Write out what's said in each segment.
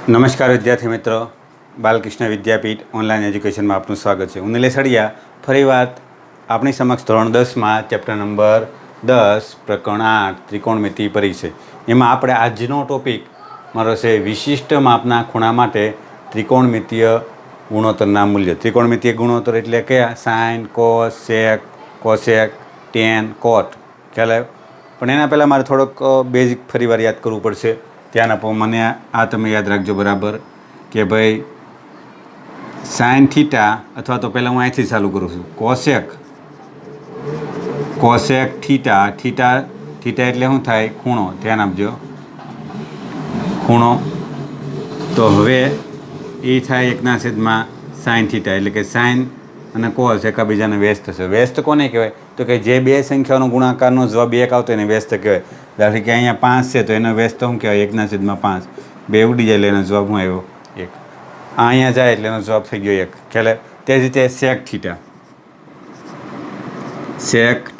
નમસ્કાર વિદ્યાર્થી મિત્રો, બાલકૃષ્ણ વિદ્યાપીઠ ઓનલાઈન એજ્યુકેશનમાં આપનું સ્વાગત છે. હું નિલેશ અડિયા ફરીવાર આપણી સમક્ષ ધોરણ 10માં ચેપ્ટર નંબર 10 પ્રકરણ 8 ત્રિકોણમિતિ પરિચય. એમાં આપણે આજનો ટોપિક મારો છે વિશિષ્ટ માપના ખૂણા માટે ત્રિકોણમિતિય ગુણોત્તરના મૂલ્ય. ત્રિકોણમિતિય ગુણોત્તર એટલે કયા? સાઇન, કોસ, સેક, કોસેક, ટેન, કોટ. ખ્યાલ આવ્યો? પણ એના પહેલાં મારે થોડોક બેઝિક ફરીવાર યાદ કરવું પડશે. ત્યાં આપો મને આ તમે યાદ રાખજો બરાબર કે ભાઈ સાઇન થીટા, અથવા તો પહેલાં હું અહીંથી ચાલુ કરું છું. Cosec theta. થીટા એટલે શું થાય? ખૂણો. ધ્યાન આપજો, ખૂણો. તો હવે એ થાય 1/માં સાઇન થીટા, એટલે કે સાઇન અને કોસ એકબીજાને વ્યસ્ત થશે. વ્યસ્ત કોને કહેવાય? તો કે જે બે સંખ્યાઓનો ગુણાકારનો જવાબ 1 આવતો એને વ્યસ્ત કહેવાય. દાખલા કે અહીંયા 5 છે તો એનો વ્યસ્ત શું કહેવાય? 1/5. બે ઉડી જાય એટલે એનો જવાબ શું આવ્યો? 1. અહીંયા જાય એટલે એનો જવાબ થઈ ગયો 1. ખ્યાલ? તે જ રીતે સેક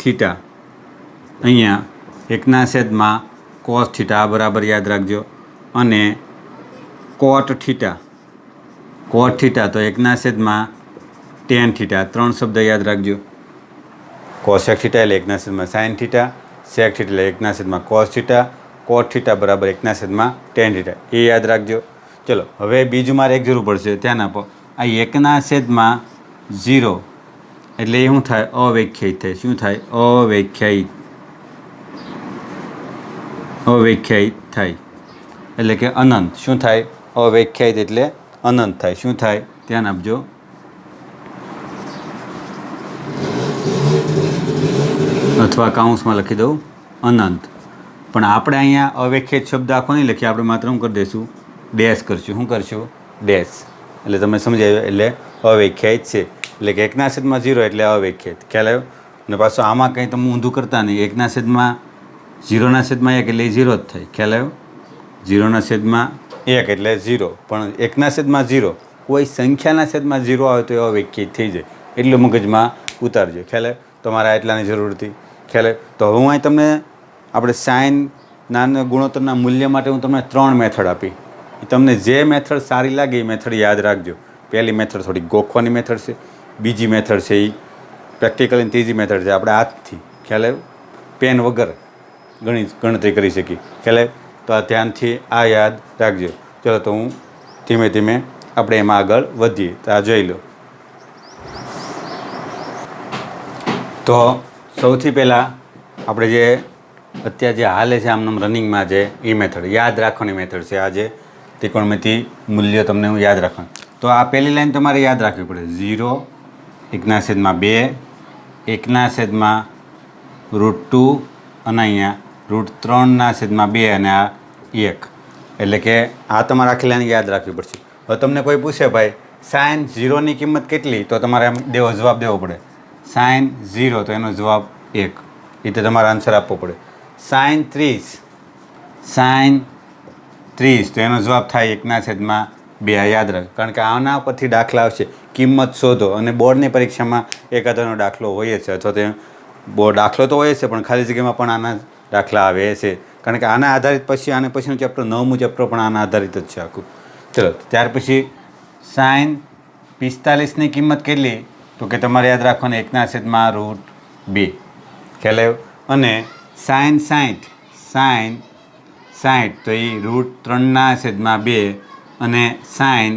થીટા અહીંયા 1/માં કોસ થીટા, આ બરાબર યાદ રાખજો. અને કોટ થીટા તો 1/માં ટેન થીટા. 3 શબ્દ યાદ રાખજો. કોસેક થીટા એટલે 1/માં સાઇન થીટા, સેક થીટા એટલે 1/માં કોસ થીટા, કોટ થીટા બરાબર 1/માં ટેન થીટા. એ યાદ રાખજો. ચલો, હવે બીજું મારે એક જરૂર પડશે. ધ્યાન આપો. આ 1/0 એટલે એ શું થાય? અવ્યાખ્યાયિત થાય. શું થાય? અવ્યાખ્યાયિત થાય એટલે કે અનંત. શું થાય? અવ્યાખ્યાયિત એટલે અનંત થાય. શું થાય? ધ્યાન આપજો. અથવા કાઉન્સમાં લખી દઉં અનંત. પણ આપણે અહીંયા અવ્યાખ્યાયિત શબ્દ આખો નહીં લખીએ, આપણે માત્ર શું કરી દઈશું? ડેશ કરશું. શું કરશું? ડેશ. એટલે તમે સમજાવ્યો. એટલે અવ્યાખ્યાયિત છે. એટલે કે 1/0 એટલે અવ્યાખ્યાયિત. ખ્યાલ આવ્યો? અને પાછું આમાં કંઈ તમે ઊંધું કરતા નહીં. 1/0 1 એટલે 0 જ થાય. ખ્યાલ આવ્યો? 0/1 એટલે 0. પણ 1/0 કોઈ સંખ્યાના છેદમાં 0 આવે તો એ અવ્યાખ્યાયિત થઈ જાય. એટલું મગજમાં ઉતારજો. ખ્યાલ આવ્યો? તમારે એટલાની જરૂર હતી. ખ્યાલ? તો હવે હું અહીં તમને આપણે સાઇન નાના ગુણોત્તરના મૂલ્ય માટે હું તમને 3 મેથડ આપી. તમને જે મેથડ સારી લાગે એ મેથડ યાદ રાખજો. પહેલી મેથડ થોડી ગોખવાની મેથડ છે, બીજી મેથડ છે એ પ્રેક્ટિકલ, અને ત્રીજી મેથડ છે આપણે હાથથી. ખ્યાલ આવ્યો? પેન વગર ગણતરી કરી શકીએ. ખ્યાલ આવ્યો? તો આ ધ્યાનથી આ યાદ રાખજો. ચલો, તો હું ધીમે ધીમે આપણે એમાં આગળ વધીએ. તો આ જોઈ લો. તો સૌથી પહેલાં આપણે જે અત્યારે જે હાલે છે આમનામ રનિંગમાં જે એ મેથડ યાદ રાખવાની મેથડ છે. આ જે ત્રિકોણમિતિ મૂલ્ય તમને હું યાદ રાખવાનું. તો આ પહેલી લાઈન તમારે યાદ રાખવી પડે. 0, 1/2, 1/√2 અને અહીંયા √3/2 અને આ 1. એટલે કે આ તમારે આખી લાઈન યાદ રાખવી પડશે. હવે તમને કોઈ પૂછે ભાઈ સાઇન 0ની કિંમત કેટલી, તો તમારે આમ જવાબ દેવો પડે. સાઇન 0 તો એનો જવાબ 1. એ તો તમારે આન્સર આપવો પડે. સાઇન 30 તો એનો જવાબ થાય 1/2. યાદ રાખ, કારણ કે આના પરથી દાખલા આવશે. કિંમત શોધો, અને બોર્ડની પરીક્ષામાં એકાદોનો દાખલો હોય છે, અથવા તો દાખલો તો હોય છે પણ ખાલી જગ્યામાં પણ આના દાખલા આવે છે. કારણ કે આના આધારિત પછી આને પછીનું ચેપ્ટર 9મું ચેપ્ટર પણ આના આધારિત જ છે આખું. ચલો, ત્યાર પછી સાઇન 45ની કિંમત કેટલી? તો કે તમારે યાદ રાખવાનું 1/√2. ખ્યાલ આવ્યો? અને સાઇન 60 તો એ √3/2 અને સાઇન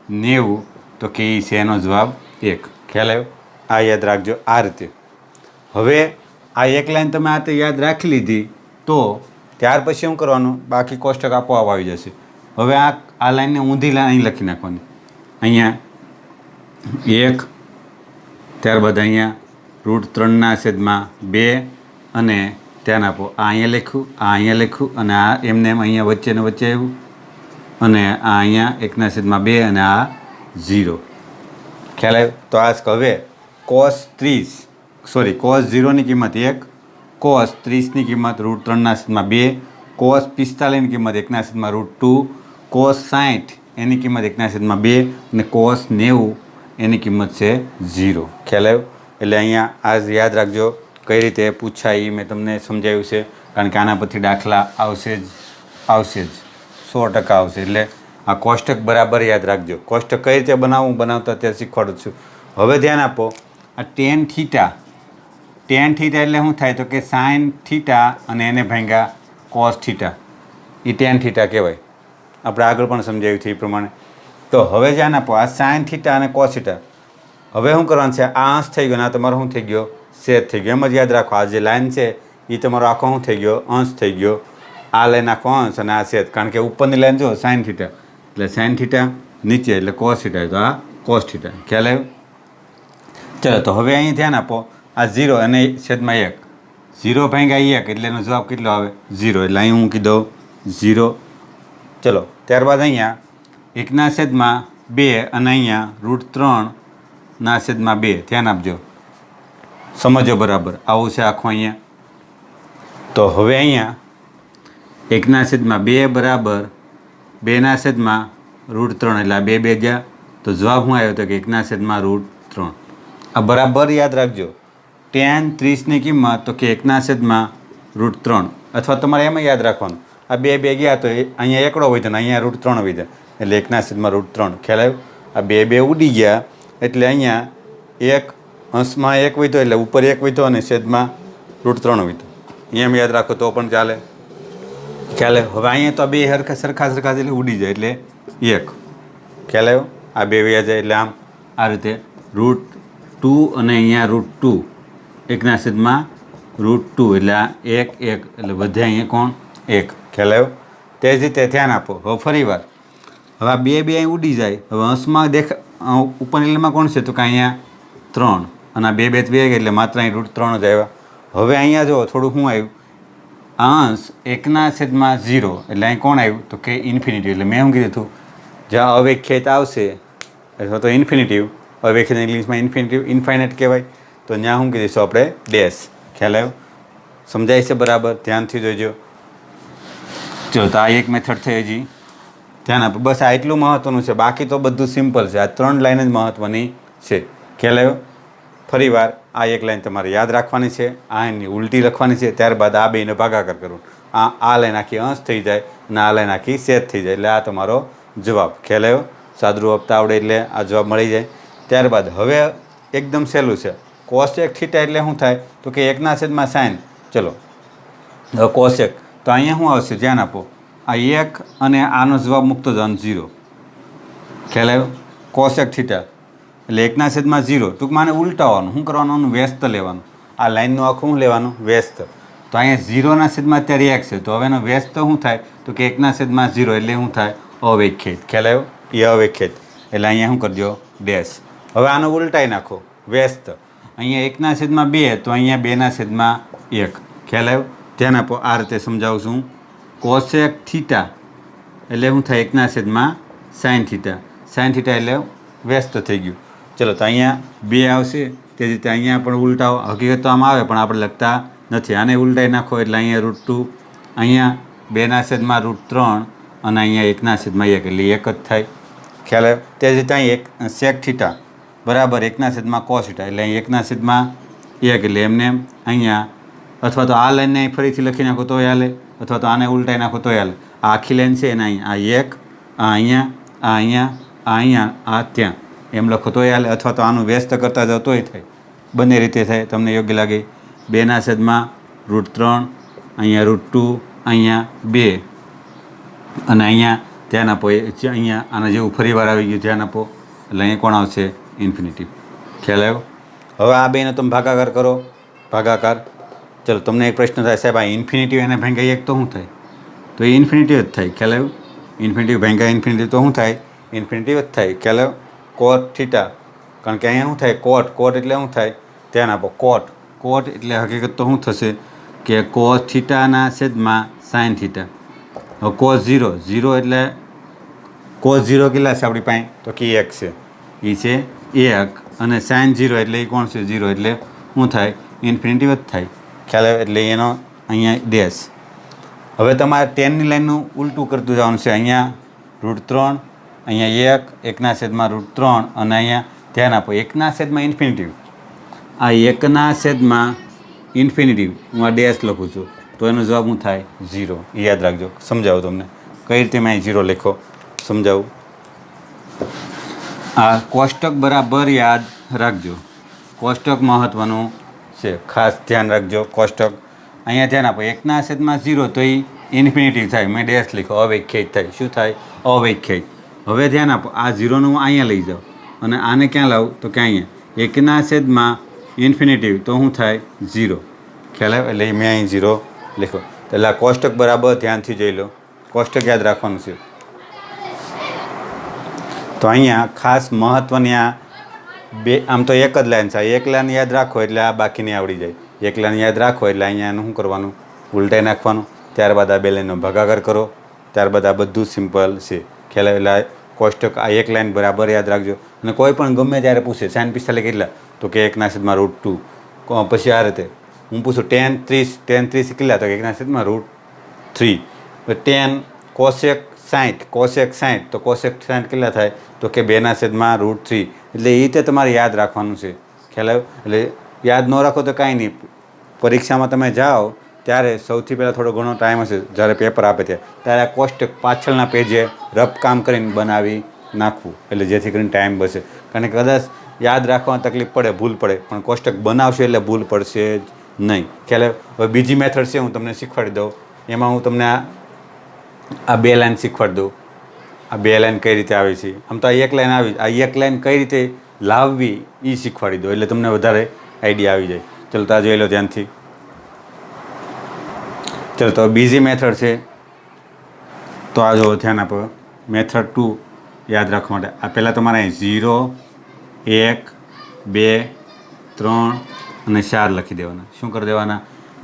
90 તો કે એ છે એનો જવાબ 1. ખ્યાલ આવ્યો? આ યાદ રાખજો આ રીતે. હવે આ એક લાઈન તમે આ રીતે યાદ રાખી લીધી તો ત્યાર પછી શું કરવાનું? બાકી કોષ્ટક આપોઆપ આવી જશે. હવે આ લાઈનને ઊંધી લાઈન અહીં લખી નાખવાની. અહીંયા 1, ત્યારબાદ અહીંયા √3/2 અને ધ્યાન આપો. આ અહીંયા લખ્યું, આ અહીંયા લખ્યું, અને આ એમને એમ અહીંયા વચ્ચે આવ્યું, અને આ અહીંયા 1/2 અને આ 0. ખ્યાલ આવ્યો? તો આ હવે કોસ 0ની કિંમત 1, કોસ 30ની કિંમત √3/2, કોસ 45ની કિંમત 1/√2, કોસ 60 એની કિંમત 1/2 અને કોસ 90 એની કિંમત છે 0. ખ્યાલ આવ્યો? એટલે અહીંયા આ યાદ રાખજો. કઈ રીતે પૂછાય એ મેં તમને સમજાવ્યું છે. કારણ કે આના પરથી દાખલા આવશે જ 100% આવશે. એટલે આ કોષ્ટક બરાબર યાદ રાખજો. કોષ્ટક કઈ રીતે બનાવતા તે શીખવાડું છું. હવે ધ્યાન આપો, આ ટેન થીટા એટલે શું થાય તો કે સાઇન થીટા અને એને ભાંગ્યા કોસ થીટા, એ ટેન થીટા કહેવાય. આપણે આગળ પણ સમજાવ્યું છે એ પ્રમાણે. તો હવે ધ્યાન આપો, આ સાઇન થીટા અને કોસ થીટા. હવે શું કરવાનું છે, આ અંશ થઈ ગયો ને આ તમારો શું થઈ ગયો, છેદ થઈ ગયો. એમ જ યાદ રાખો, આ જે લાઈન છે એ તમારો આખો શું થઈ ગયો, અંશ થઈ ગયો. આ લાઈન આખો અંશ અને આ છેદ, કારણ કે ઉપરની લાઈન જો સાઇન થીટા એટલે સાઇન થીટા, નીચે એટલે કોસ થીટા, તો આ કોસ થીટા. ખ્યાલ આવ્યો? ચલો, તો હવે અહીં ધ્યાન આપો, આ 0 અને છેદમાં 1, 0 ભાગ્યા 1 એટલે એનો જવાબ કેટલો આવે, 0. એટલે અહીં હું મૂકી દઉં 0. ચલો, ત્યારબાદ અહીંયા 1/2 અને અહીંયા √3/2. ધ્યાન આપજો, સમજો બરાબર. આવું છે આખું અહીંયા. તો હવે અહીંયા 1/2 બરાબર 2/√3 એટલે આ 2 2 ગયા, તો જવાબ શું આવ્યો તો કે 1/√3. આ બરાબર યાદ રાખજો. tan 30ની કિંમત તો કે 1/√3, અથવા તમારે એમાં યાદ રાખવાનું, આ 2 2 ગયા તો અહીંયા એકડો વધ્યો ને અહીંયા √3 વધ્યા એટલે 1/√3. ખ્યાલ આવ્યો? આ 2 2 ઉડી ગયા એટલે અહીંયા 1 અંશમાં 1 વધ્યો એટલે ઉપર 1 વધ્યો અને છેદમાં √3 વધ્યો. એમ યાદ રાખો તો પણ ચાલે. ખ્યાલ આવ્યો? હવે અહીંયા તો બે સરખા એટલે ઉડી જાય એટલે 1. ખ્યાલ આવ્યો? આ 2 વ્યા જાય એટલે આમ આ રીતે √2 અને અહીંયા √2, 1/√2 એટલે આ 1 1 એટલે વધે અહીંયા કોણ 1. ખ્યાલ આવ્યો? તે જ રીતે ધ્યાન આપો. હવે ફરી વાર, હવે આ 2 2 અહીં ઉડી જાય. હવે અંશમાં ઉપરની લીટીમાં કોણ છે તો કે અહીંયા 3 અને આ 2 2 2 એટલે માત્ર અહીં √3 જ આવ્યા. હવે અહીંયા જો થોડું શું આવ્યું, અંશ 1/0 એટલે અહીં કોણ આવ્યું તો કે ઇન્ફિનિટી. એટલે મેં શું કીધું હતું, જ્યાં અવ્યાખ્યાયિત આવશે અથવા તો ઇન્ફિનિટિવ, અવ્યાખ્યાયિત ઇંગ્લિશમાં ઇન્ફિનિટિવ ઇન્ફાઇનાઇટ કહેવાય, તો ત્યાં શું કીધું આપણે ડેશ. ખ્યાલ આવ્યો? સમજાય છે બરાબર? ધ્યાનથી જોઈજો. ચલો, તો આ એક મેથડ થઈ હજી. ધ્યાન આપો, બસ આ એટલું મહત્ત્વનું છે, બાકી તો બધું સિમ્પલ છે. આ 3 લાઈન જ મહત્ત્વની છે. ખ્યાલ આવ્યો? ફરી વાર આ એક લાઈન તમારે યાદ રાખવાની છે, આ એની ઉલટી લખવાની છે, ત્યારબાદ આ બેનો ભાગાકાર કરવો. આ લાઈન આખી અંશ થઈ જાય અને આ લાઈન આખી છેદ થઈ જાય એટલે આ તમારો જવાબ. ખ્યાલ આવ્યો? સાદરું આપતા આવડે એટલે આ જવાબ મળી જાય. ત્યારબાદ હવે એકદમ સહેલું છે, કોસેક થીટા એટલે શું થાય તો કે 1/sin. ચલો, હવે કોસેક તો અહીંયા શું આવશે, ધ્યાન આપો, આ 1 અને આનો જવાબ મૂકતો જવાનું 0. ખ્યાલ આવ્યો? કોસેક થીટા એટલે 1/0. ટૂંકમાં આને ઉલટાવવાનું, શું કરવાનું, વ્યસ્ત લેવાનું. આ લાઈનનું આખું શું લેવાનું, વ્યસ્ત. તો અહીંયા 0/, અત્યારે 1 છે, તો હવે એનો વ્યસ્ત શું થાય તો કે 1/0 એટલે શું થાય, અવ્યાખ્યાયિત. ખ્યાલ આવ્યો? એ અવ્યાખ્યાયિત એટલે અહીંયા શું કરજો, ડેશ. હવે આનો ઉલટાઈ નાખો, વ્યસ્ત. અહીંયા 1/2 તો અહીંયા 2/1. ખ્યાલ આવ્યો? ધ્યાન આપો, આ રીતે સમજાવું છું. કોસેક થીટા એટલે શું થાય, 1/sin થીટા. sin થીટા એટલે વ્યસ્ત થઈ ગયું. ચલો, તો અહીંયા 2 આવશે, તે રીતે અહીંયા પણ ઉલટાવો. હકીકત તો આમ આવે પણ આપણે લખતા નથી. આને ઉલટાઈ નાખો એટલે અહીંયા √2, અહીંયા 2/√3 અને અહીંયા 1/1 એટલે 1 જ થાય. ખ્યાલ આવ્યો? તે જ રીતે અહીં sec થીટા બરાબર 1/cos થીટા એટલે અહીં 1/1 એટલે એમને અહીંયા, અથવા તો આ લાઈનને ફરીથી લખી નાખો તોય હાલે, અથવા તો આને ઉલટાઈ નાખો તોય હાલે. આ આખી લાઈન છે એને અહીં આ 1, આ અહીંયા, આ અહીંયા, આ ત્યાં એમ લખો તોય હાલે, અથવા તો આનું વ્યસ્ત કરતા જાઓ તોય થાય. બંને રીતે થાય, તમને યોગ્ય લાગે. 2/√3 અહીંયા √2, અહીંયા 2 અને અહીંયા ધ્યાન આપો, અહીંયા આના જેવું ફરી વાર આવી ગયું. ધ્યાન આપો એટલે અહીંયા કોણ આવશે, ઇન્ફિનિટિવ. ખ્યાલ આવ્યો? હવે આ બેનો તમે ભાગાકાર કરો, ભાગાકાર. ચલો, તમને એક પ્રશ્ન થાય, સાહેબ આ ઇન્ફિનિટિવ એને ભાંગ્યા 1 તો શું થાય, તો એ ઇન્ફિનિટિવ જ થાય. ખ્યાલ આવ્યો? ઇન્ફિનિટિવ ભાંગ્યા ઇન્ફિનિટિવ તો શું થાય, ઇન્ફિનિટિવ જ થાય. ખ્યાલ આવ્યો? કોટ થીટા, કારણ કે અહીંયા શું થાય, કોટ એટલે શું થાય, ધ્યાન આપો, કોટ એટલે હકીકત તો શું થશે કે કોસ થીટાના છેદમાં સાઇન થીટા. હવે કોસ 0 એટલે કોસ 0 કેટલા છે આપણી પાસે તો કે 1 છે, એ છે 1, અને સાઇન 0 એટલે એ કોણ છે, 0 એટલે શું થાય, ઇન્ફિનિટિવ જ થાય. ખ્યાલ આવે? એટલે એનો અહીંયા ડેશ. હવે તમારે 10ની લાઈનનું ઉલટું કરતું જવાનું છે. અહીંયા √3, અહીંયા 1/√3 અને અહીંયા ધ્યાન આપો 1/ઇન્ફિનિટિવ. આ 1/ઇન્ફિનિટિવ હું આ ડેશ લખું છું તો એનો જવાબ શું થાય, 0. એ યાદ રાખજો, સમજાવું તમને કઈ રીતે મેં 0 લખો. સમજાવું. આ કોષ્ટક બરાબર યાદ રાખજો. કોષ્ટક મહત્ત્વનું છે, ખાસ ધ્યાન રાખજો. કોષ્ટક અહીંયા ધ્યાન આપો. 1/0 તો એ ઇન્ફિનિટિવ થાય, મેં ડેશ લખ્યો, અવ્યાખ્યાયિત થાય. શું થાય? અવ્યાખ્યાયિત. હવે ધ્યાન આપો, આ 0નું અહીંયા લઈ જાઓ અને આને ક્યાં લાવું? તો કે અહીંયા 1/, ઇન્ફિનિટિવ તો શું થાય? 0. ખ્યાલ આવે? એટલે મેં અહીં 0 લખ્યો. એટલે આ કોષ્ટક બરાબર ધ્યાનથી જોઈ લો. કોષ્ટક યાદ રાખવાનું છે. તો અહીંયા ખાસ મહત્ત્વની આ બે, આમ તો એક જ લાઈન છે. એક લાઈન યાદ રાખો એટલે આ બાકીની આવડી જાય. એક લાઈન યાદ રાખો એટલે અહીંયા શું કરવાનું? ઉલટાઈ નાખવાનું. ત્યારબાદ આ બે લાઈનનો ભાગાકાર કરો. ત્યારબાદ આ બધું સિમ્પલ છે. ખ્યાલ આવે? એટલે કોષ્ટક આ એક લાઈન બરાબર યાદ રાખજો. અને કોઈ પણ ગમે ત્યારે પૂછે sin45 કેટલા? તો કે 1/√2. પછી આ રીતે હું પૂછું tan30 કેટલા? તો કે 1/√3. 10 cosec 60 તો cosec 60 કેટલા થાય? તો કે 2/√3. એટલે એ રીતે તમારે યાદ રાખવાનું છે. ખ્યાલ આવ્યો? એટલે યાદ ન રાખો તો કાંઈ નહીં. પરીક્ષામાં તમે જાઓ ત્યારે સૌથી પહેલાં થોડો ઘણો ટાઈમ હશે, જ્યારે પેપર આપે ત્યારે આ કોષ્ટક પાછળના પેજે રફ કામ કરીને બનાવી નાખવું, એટલે જેથી કરીને ટાઈમ બચે. કારણ કે કદાચ યાદ રાખવામાં તકલીફ પડે, ભૂલ પડે, પણ કોષ્ટક બનાવશે એટલે ભૂલ પડશે જ નહીં. ખ્યાલ આવ્યો? હવે બીજી મેથડ છે, હું તમને શીખવાડી દઉં. એમાં હું તમને આ બે લાઈન શીખવાડી દઉં. આ બે લાઈન કઈ રીતે આવે છે. આમ તો આ એક લાઈન આવી, આ એક લાઈન કઈ રીતે લાવવી એ શીખવાડી દો, એટલે તમને વધારે આઈડિયા આવી જાય. ચલો તો આ જોઈ લો ધ્યાનથી. ચલો તો બીજી મેથડ છે, તો આ જો ધ્યાન આપો. મેથડ 2 યાદ રાખવા માટે આ પહેલાં તમારે 0, 1, 2, 3 અને 4 લખી દેવાના. શું કરી દેવાના?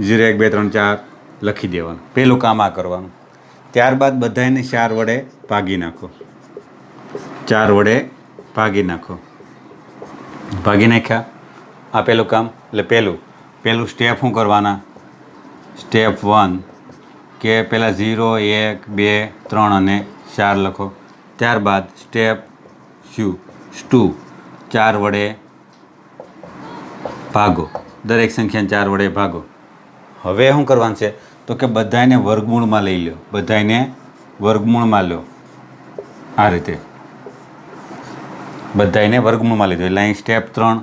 0, 1, 2, 3, 4 લખી દેવાના. પહેલું કામ આ કરવાનું. ત્યારબાદ બધાને 4 વડે ભાગી નાખો. 4 વડે ભાગી નાખો. ભાગી નાખ્યા. આ પહેલું કામ. એટલે પહેલું સ્ટેપ શું કરવાના? સ્ટેપ 1 કે પહેલાં 0, 1, 2, 3 અને 4 લખો. ત્યારબાદ સ્ટેપ 2 4 વડે ભાગો. દરેક સંખ્યાને 4 વડે ભાગો. હવે શું કરવાનું છે? તો કે બધાને વર્ગમૂળમાં લઈ લો. બધાને વર્ગમૂળમાં લો. આ રીતે બધાને વર્ગમૂળમાં લીધો. એટલે અહીં સ્ટેપ 3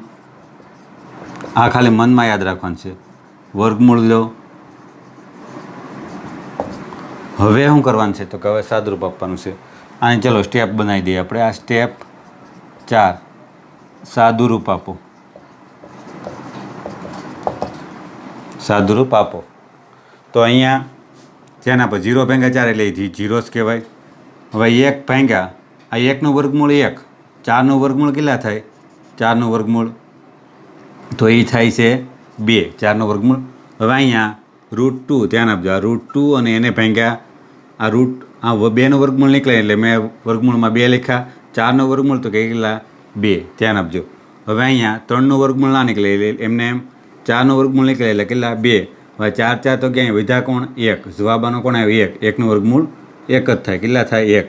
આ ખાલી મનમાં યાદ રાખવાનું છે. વર્ગમૂળ લો. હવે શું કરવાનું છે? તો કે હવે સાદુરૂપ આપવાનું છે. આને ચલો સ્ટેપ બનાવી દઈએ આપણે. આ સ્ટેપ 4 સાદુરૂપ આપો. સાદુરૂપ આપો. તો અહીંયા ધ્યાન આપો. 0 ભાગ્યા 4 એટલે 0 જ કહેવાય. હવે 1 ભાગ્યા આ 1નું વર્ગમૂળ 1, 4નું વર્ગમૂળ કેટલા થાય? 4નું વર્ગમૂળ તો એ થાય છે 2. 4નું વર્ગમૂળ. હવે અહીંયા √2 ધ્યાન આપજો. આ √2 અને એને ભાગ્યા આ 2નું વર્ગમૂળ નીકળે એટલે મેં વર્ગમૂળમાં 2 લખ્યા. 4નું વર્ગમૂળ તો કે કેટલા? 2. ધ્યાન આપજો. હવે અહીંયા 3નું વર્ગમૂળ ના નીકળે એટલે એમને એમ 4નું વર્ગમૂળ નીકળે એટલે કેટલા? 2. હવે 4 4 તો ક્યાંય વધ્યા કોણ? 1. જવાબાનો કોણ આવ્યો? 1. 1નું વર્ગમૂળ 1 જ થાય. કેટલા થાય? 1.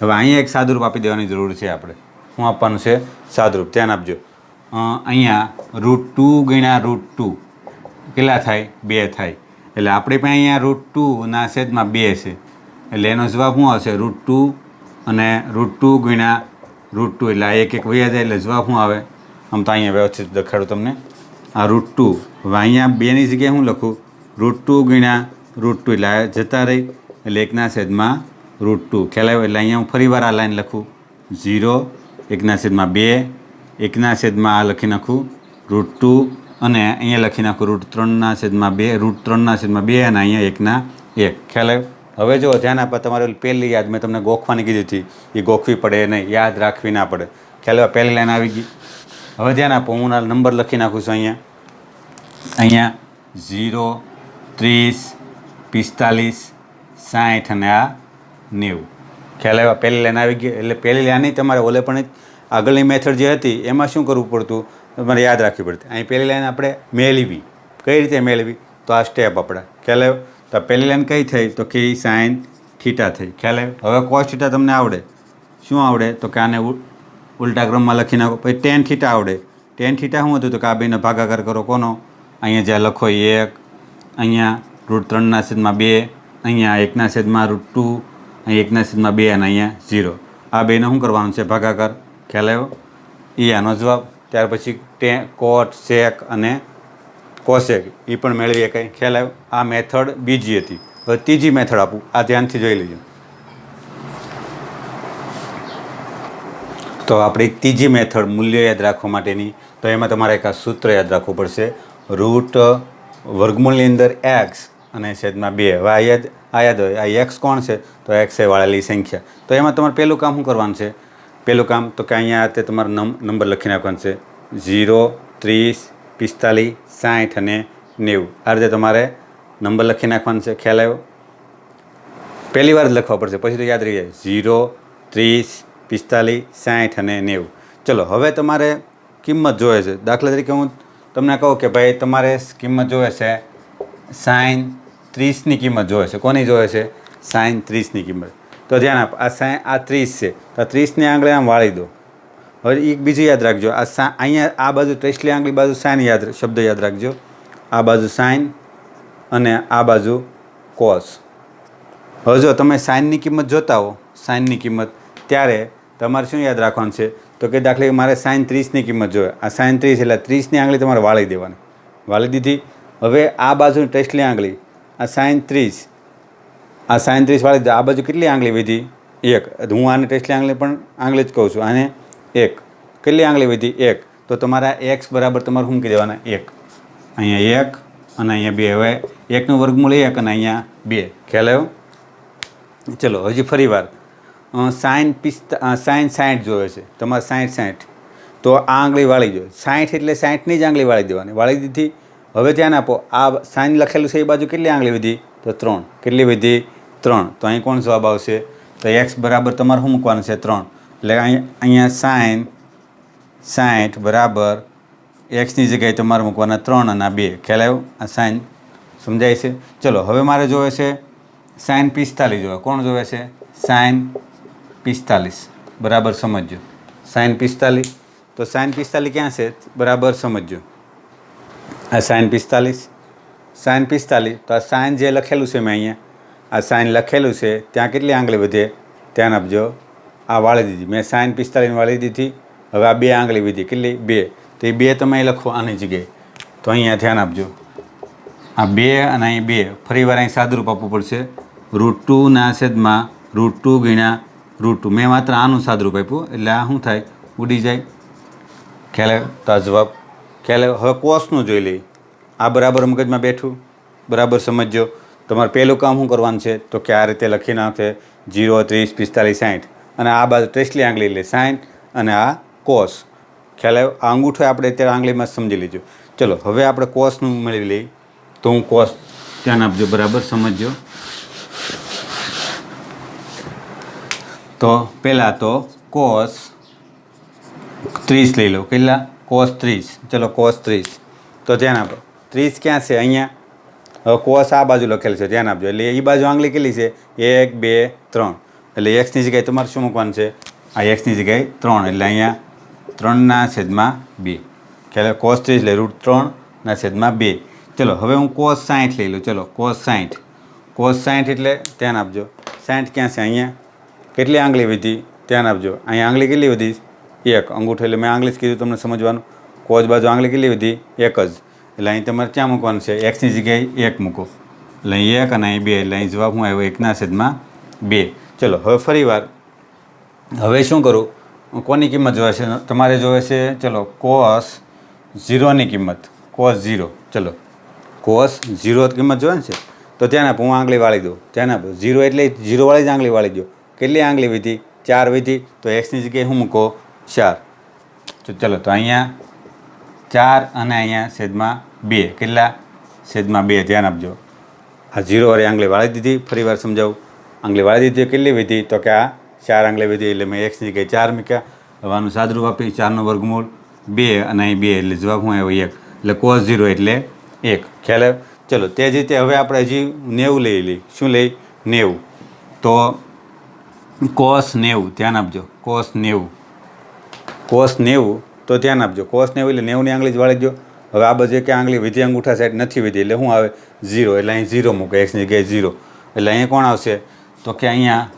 હવે અહીંયા એક સાદુરૂપ આપી દેવાની જરૂર છે આપણે. શું આપવાનું છે? સાદુરૂપ. ધ્યાન આપજો. અહીંયા √2 ગુણ્યા √2 કેટલા થાય? 2 થાય. એટલે આપણી પાસે અહીંયા √2 ના છેદમાં 2 છે. એટલે એનો જવાબ શું આવશે? √2 અને √2 ગુણ્યા √2 એટલે આ એક વયા જાય એટલે જવાબ શું આવે? આમ તો અહીંયા વ્યવસ્થિત દેખાડું તમને. આ √2. હવે અહીંયા 2ની જગ્યાએ શું લખું? √2 ગુણ્યા √2 એટલે આ જતા રહી એટલે 1/√2. ખ્યાલ આવ્યો? એટલે અહીંયા હું ફરી વાર આ લાઈન લખું. 0, 1/2, 1/, આ લખી નાખું √2 અને અહીંયા લખી નાખું √3/2, √3/2 અને અહીંયા 1/1. ખ્યાલ આવ્યો? હવે જો ધ્યાન આપો. તમારે પહેલી યાદ મેં તમને ગોખવાની કીધી હતી, એ ગોખવી પડે નહીં, યાદ રાખવી ના પડે. ખ્યાલ આવ્યો? પહેલી લાઈન આવી ગઈ. હવે ધ્યાન આપો. હું આ નંબર લખી નાખું છું અહીંયા 0, 30, 45, 60 અને આ 90. ખ્યાલ આવ્યા? પહેલી લાઈન આવી ગઈ. એટલે પહેલી લાઈન તમારે ઓલે પણ આગળની મેથડ જે હતી એમાં શું કરવું પડતું? તમારે યાદ રાખવી પડતી. અહીં પહેલી લાઈન આપણે મેળવી. કઈ રીતે મેળવી? તો આ સ્ટેપ આપણા. ખ્યાલ આવ્યો? તો પહેલી લાઈન કઈ થઈ? તો કે sin θ થઈ. ખ્યાલ આવ્યો? હવે cos θ તમને આવડે. શું આવડે? તો કે આને ઉલટા ક્રમમાં લખી નાખો. પછી tan θ આવડે. tan θ શું હતું? તો કે આ બેનો ભાગાકાર કરો. કોનો? અહીંયા જ્યાં લખો 1, અહીંયા √3/2, અહીંયા 1/√2, અહીંયા 1/2 અને અહીંયા 0. આ બેને શું કરવાનું છે? ભાગાકાર. ખ્યાલ આવ્યો? એ આનો જવાબ. ત્યાર પછી કોટ, સેક અને કોસેક એ પણ મેળવી શકાય. ખ્યાલ આવ્યો? આ મેથડ બીજી હતી. હવે ત્રીજી મેથડ આપું, આ ધ્યાનથી જોઈ લેજો. તો આપણી ત્રીજી મેથડ મૂલ્ય યાદ રાખવા માટેની, તો એમાં તમારે એક આ સૂત્ર યાદ રાખવું પડશે. રૂટ વર્ગમૂળની અંદર એક્સ અને છેદમાં 2. હવે આ યાદ હોય, આ એક્સ કોણ છે? તો એક્સ એ વાળેલી સંખ્યા. તો એમાં તમારે પહેલું કામ શું કરવાનું છે? પહેલું કામ તો કે અહીંયા તે તમારે નંબર લખી નાખવાનું છે. 0, 30, 45, 60 અને 90. આ રીતે તમારે નંબર લખી નાખવાનું છે. ખ્યાલ આવ્યો? પહેલી વાર જ લખવા પડશે, પછી તો યાદ રહી જાય. 0, 30, 45, 60 અને 90. ચલો હવે તમારે કિંમત જોઈએ છે. દાખલા તરીકે હું તમને કહું કે ભાઈ તમારે કિંમત જોઈએ છે sin 30ની કિંમત જોઈએ છે. કોની જોઈએ છે? sin 30ની કિંમત. તો ધ્યાન આપ, આ 30 છે, તો 30ની આંગળી આમ વાળી દો. હવે એક બીજું યાદ રાખજો, અહીંયા આ બાજુ ત્રીસલી આંગળી બાજુ sin શબ્દ યાદ રાખજો. આ બાજુ sin અને આ બાજુ cos. હવે જો તમે સાઇનની કિંમત જોતા હો, સાઇનની કિંમત, ત્યારે તમારે શું યાદ રાખવાનું છે? તો કે દાખલા મારે sin 30ની કિંમત જોઈએ. આ sin 30 એટલે 30ની આંગળી તમારે વાળી દેવાની. વાળી દીધી. હવે આ બાજુની ટેસ્ટલી આંગળી, આ sin 30, આ sin 30 વાળી દીધી. આ બાજુ કેટલી આંગળી વધી? 1. હું આને ટેસ્ટલી આંગળી પણ આંગળી જ કહું છું. આને 1. કેટલી આંગળી વધી? 1. તો તમારા x બરાબર તમારે શું કહી દેવાના? 1. અહીંયા 1 અને અહીંયા 2. હવે 1નું વર્ગમૂળ 1 અને અહીંયા 2. ખ્યાલ આવ્યો? ચલો હજી ફરી વાર, sin 60 જોઈએ છે તમારે. 60 તો આ આંગળી વાળી જોઈએ. 60 એટલે 60ની જ આંગળી વાળી દેવાની. વાળી દીધી. હવે ધ્યાન આપો, આ sin લખેલું છે એ બાજુ કેટલી આંગળી વધી? તો 3. કેટલી વધી? 3. તો અહીં કોણ જવાબ આવશે? તો x બરાબર તમારે શું મૂકવાનું છે? 3. એટલે અહીંયા sin 60 બરાબર એક્સની જગ્યાએ તમારે મૂકવાના 3 અને 2. ખ્યાલ આવ્યો? આ sin સમજાય છે? ચલો હવે મારે જોવે છે sin 45 જોવે. કોણ જોવે છે? sin 45 બરાબર સમજજો. sin 45, તો sin 45 ક્યાં છે? બરાબર સમજજો. આ sin 45, sin 45, તો આ sin જે લખેલું છે મેં અહીંયા, આ sin લખેલું છે ત્યાં કેટલી આંગળી વધે? ધ્યાન આપજો. આ વાળી દીધી મેં, sin 45 વાળી દીધી. હવે આ 2 આંગળી વધી. કેટલી? 2. તો એ 2 તમે લખો આની જગ્યાએ. તો અહીંયા ધ્યાન આપજો, આ 2 અને અહીં 2. ફરી વાર અહીં સાદુરૂપ આપવું પડશે. √2 છેદમાં √2 ગુણ્યા √2. મેં માત્ર આનું સાદુરૂપ આપ્યું એટલે આ શું થાય? ઉડી જાય. ખ્યાલ આવ્યો? તો આ જવાબ. ખ્યાલ આવ્યો? હવે કોસનું જોઈ લઈએ. આ બરાબર મગજમાં બેઠું? બરાબર સમજજો. તમારે પહેલું કામ શું કરવાનું છે? તો કે આ રીતે લખી નાખે 0, 30, 45, 60 અને આ બાજુ ત્રીસલી આંગળી એટલે 60 અને આ કોસ. ખ્યાલ આવ્યો? આ અંગૂઠો આપણે અત્યારે આંગળીમાં સમજી લીધું. ચલો હવે આપણે કોસનું મેળવી લઈએ. તો હું કોસ, ધ્યાન આપજો, બરાબર સમજજો. તો પહેલાં તો cos 30 લઈ લો. કેટલા? cos 30. ચલો cos 30. તો ધ્યાન આપો, 30 ક્યાં છે? અહીંયા. હવે cos આ બાજુ લખેલું છે, ધ્યાન આપજો. એટલે એ બાજુ આંગળી કેટલી છે? 1, 2, 3. એટલે એક્સની જગ્યાએ તમારે શું મૂકવાનું છે? આ એક્સની જગ્યાએ 3. એટલે અહીંયા 3/2. ખ્યાલ? cos 30 એટલે √3/2. ચલો હવે હું cos 60 લઈ લઉં. ચલો cos 60. cos 60 એટલે ધ્યાન આપજો, 60 ક્યાં છે? અહીંયા. કેટલી આંગળી વધી? ધ્યાન આપજો. અહીંયા આંગળી કેટલી વધી? 1. અંગૂઠો એટલે મેં આંગળી જ કીધું તમને સમજવાનું. કોસ બાજુ આંગળી કેટલી વધી? 1 જ. એટલે અહીં તમારે ક્યાં મૂકવાનું છે? એક્સની જગ્યાએ 1 મૂકો. એટલે અહીં 1 અને અહીં 2. એટલે અહીં જવાબ શું આવ્યો? 1/2. ચલો હવે ફરી વાર, હવે શું કરું? કોની કિંમત જોવે છે? તમારે જોવે છે, ચલો cos 0ની કિંમત. cos 0. ચલો cos 0 કિંમત જોવે છે. તો ધ્યાન આપો, હું આંગળી વાળી દઉં. ધ્યાન આપો, 0 એટલે 0 વાળી જ આંગળી વાળી દો. કેટલી આંગળી વધી? 4 વધી. તો એક્સની જગ્યાએ શું મૂકો? 4. તો ચલો, તો અહીંયા 4 અને અહીંયા છેદમાં 2. કેટલા? છેદમાં 2. ધ્યાન આપજો. આ 0 વાળી આંગળી વાળી દીધી. ફરી વાર સમજાવું. આંગળી વાળી દીધી. કેટલી વધી? તો કે આ 4 આંગળી વધી. એટલે મેં એક્સની જગ્યાએ 4 મૂક્યા. હવે આનું સાદુરૂપ આપી, 4નું વર્ગમૂળ 2 અને અહીં 2. એટલે જવાબ શું આવ્યો? 1. એટલે cos 0 એટલે 1. ખ્યાલ આવ્યો? ચલો તે જ રીતે હવે આપણે હજી 90 લઈ લઈએ. શું લઈ? 90. તો cos 90. ધ્યાન આપજો, cos 90. cos 90. તો ધ્યાન આપજો, cos 90 એટલે 90ની આંગળી જ વાળી દો. હવે આ બાજુ કે આંગળી વિધિ અંગૂઠા સાઈડ નથી વિધિ એટલે શું આવે? 0. એટલે અહીં 0 મૂકે, એક્સની જગ્યાએ 0. એટલે અહીંયા કોણ આવશે? તો કે અહીંયા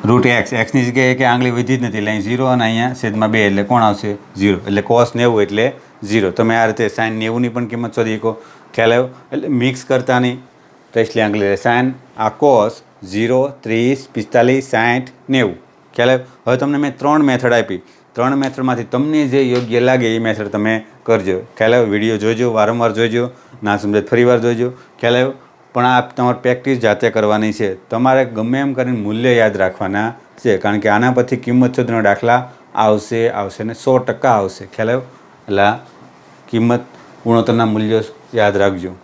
રૂટ એક્સની જગ્યાએ કે આંગળી વધી જ નથી એટલે અહીં 0 અને અહીંયા છેદમાં 2 એટલે કોણ આવશે 0 એટલે cos 90 એટલે 0. તમે આ રીતે sin 90ની પણ કિંમત શોધી શકો. ખ્યાલ આવ્યો? એટલે મિક્સ કરતા નહીં ટચલી આંગળી sin આ cos 0 30 45 60 90. ખ્યાલ આવ્યો? હવે તમને મેં 3 મેથડ આપી. 3 મેથડમાંથી તમને જે યોગ્ય લાગે એ મેથડ તમે કરજો. ખ્યાલ આવ્યો? વિડીયો જોજો, વારંવાર જોજો, ના સમજે ફરીવાર જોજો. ખ્યાલ આવ્યો? પણ આ તમારે પ્રેક્ટિસ જાતે કરવાની છે. તમારે ગમે એમ કરીને મૂલ્ય યાદ રાખવાના છે, કારણ કે આના પરથી કિંમત શોધના દાખલા આવશે ને 100% આવશે. ખ્યાલ આવ્યો? એટલે કિંમત ગુણોત્તરના મૂલ્યો યાદ રાખજો.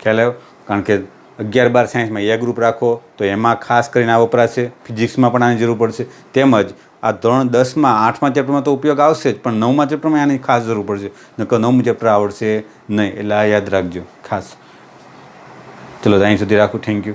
ખ્યાલ આવ્યો? કારણ કે 11, 12 સાયન્સમાં એ ગ્રુપ રાખો તો એમાં ખાસ કરીને આ વપરાશે. ફિઝિક્સમાં પણ આની જરૂર પડશે. તેમજ આ 3, 10માં 8મા ચેપ્ટરમાં તો ઉપયોગ આવશે જ, પણ 9મા ચેપ્ટરમાં આની ખાસ જરૂર પડશે. નકર 9મું ચેપ્ટર આવડશે નહીં. એટલે આ યાદ રાખજો ખાસ. ચલો અહીં સુધી રાખું. Thank you.